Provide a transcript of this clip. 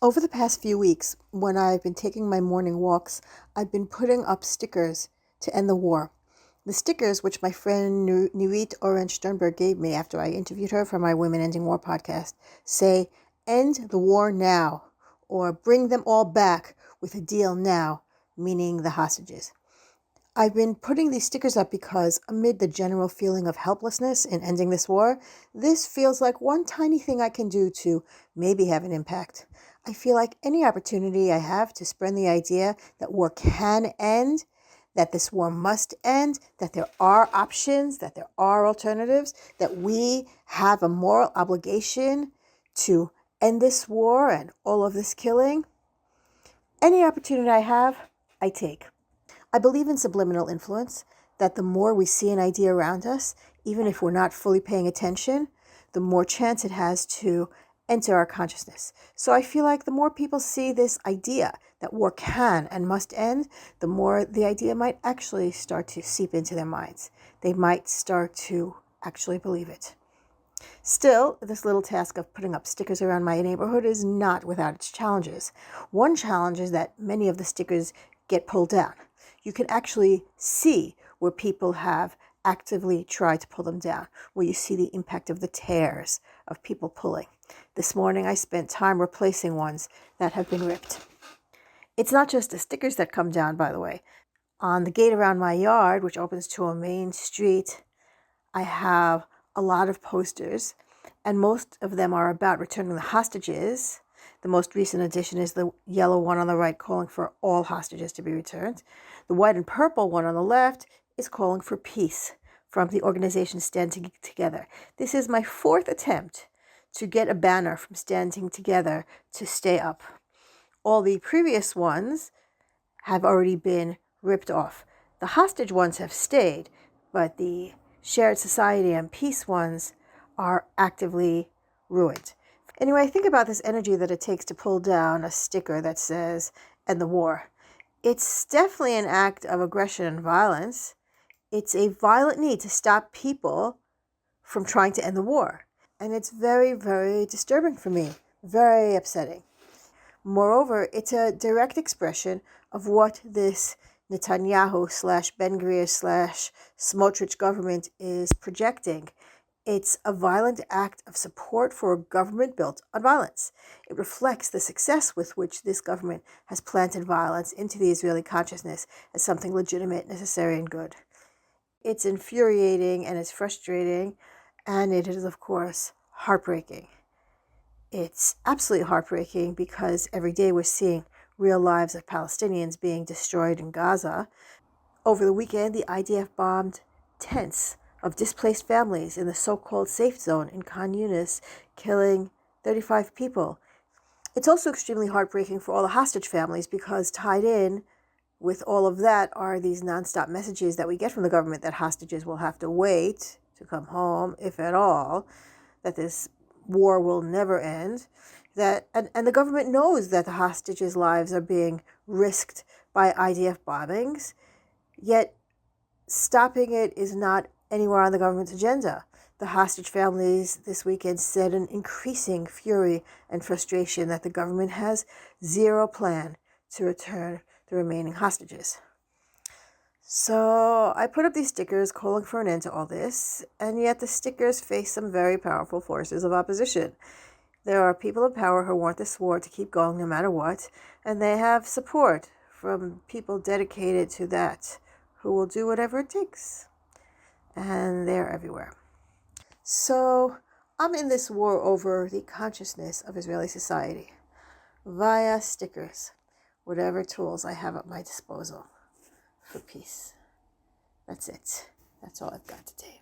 Over the past few weeks, when I've been taking my morning walks, I've been putting up stickers to end the war. The stickers, which my friend Nurit Orange Sternberg gave me after I interviewed her for my Women Ending War podcast, say, "End the war now," or "Bring them all back with a deal now," meaning the hostages. I've been putting these stickers up because amid the general feeling of helplessness in ending this war, this feels like one tiny thing I can do to maybe have an impact. I feel like any opportunity I have to spread the idea that war can end, that this war must end, that there are options, that there are alternatives, that we have a moral obligation to end this war and all of this killing. Any opportunity I have, I take. I believe in subliminal influence, that the more we see an idea around us, even if we're not fully paying attention, the more chance it has to enter our consciousness. So I feel like the more people see this idea that war can and must end, the more the idea might actually start to seep into their minds. They might start to actually believe it. Still, this little task of putting up stickers around my neighborhood is not without its challenges. One challenge is that many of the stickers get pulled down. You can actually see where people have actively tried to pull them down, where you see the impact of the tears of people pulling. This morning I spent time replacing ones that have been ripped. It's not just the stickers that come down, by the way. On the gate around my yard, which opens to a main street, I have a lot of posters, and most of them are about returning the hostages. The most recent addition is the yellow one on the right, calling for all hostages to be returned. The white and purple one on the left is calling for peace from the organization Standing Together. This is my fourth attempt to get a banner from Standing Together to stay up. All the previous ones have already been ripped off. The hostage ones have stayed, but the shared society and peace ones are actively ruined. Anyway, think about this energy that it takes to pull down a sticker that says, "End the war." It's definitely an act of aggression and violence. It's a violent need to stop people from trying to end the war. And it's very, very disturbing for me, very upsetting. Moreover, it's a direct expression of what this Netanyahu / Ben Gvir / Smotrich government is projecting. It's a violent act of support for a government built on violence. It reflects the success with which this government has planted violence into the Israeli consciousness as something legitimate, necessary, and good. It's infuriating and it's frustrating, and it is, of course, heartbreaking. It's absolutely heartbreaking because every day we're seeing real lives of Palestinians being destroyed in Gaza. Over the weekend, the IDF bombed tents of displaced families in the so-called safe zone in Khan Yunis, killing 35 people. It's also extremely heartbreaking for all the hostage families because tied in with all of that are these nonstop messages that we get from the government that hostages will have to wait to come home, if at all, that this war will never end, and the government knows that the hostages' lives are being risked by IDF bombings, yet stopping it is not anywhere on the government's agenda. The hostage families this weekend said in increasing fury and frustration that the government has zero plan to return the remaining hostages. So I put up these stickers calling for an end to all this, and yet the stickers face some very powerful forces of opposition. There are people in power who want this war to keep going no matter what, and they have support from people dedicated to that, who will do whatever it takes. And they're everywhere. So I'm in this war over the consciousness of Israeli society via stickers, whatever tools I have at my disposal for peace. That's it. That's all I've got today.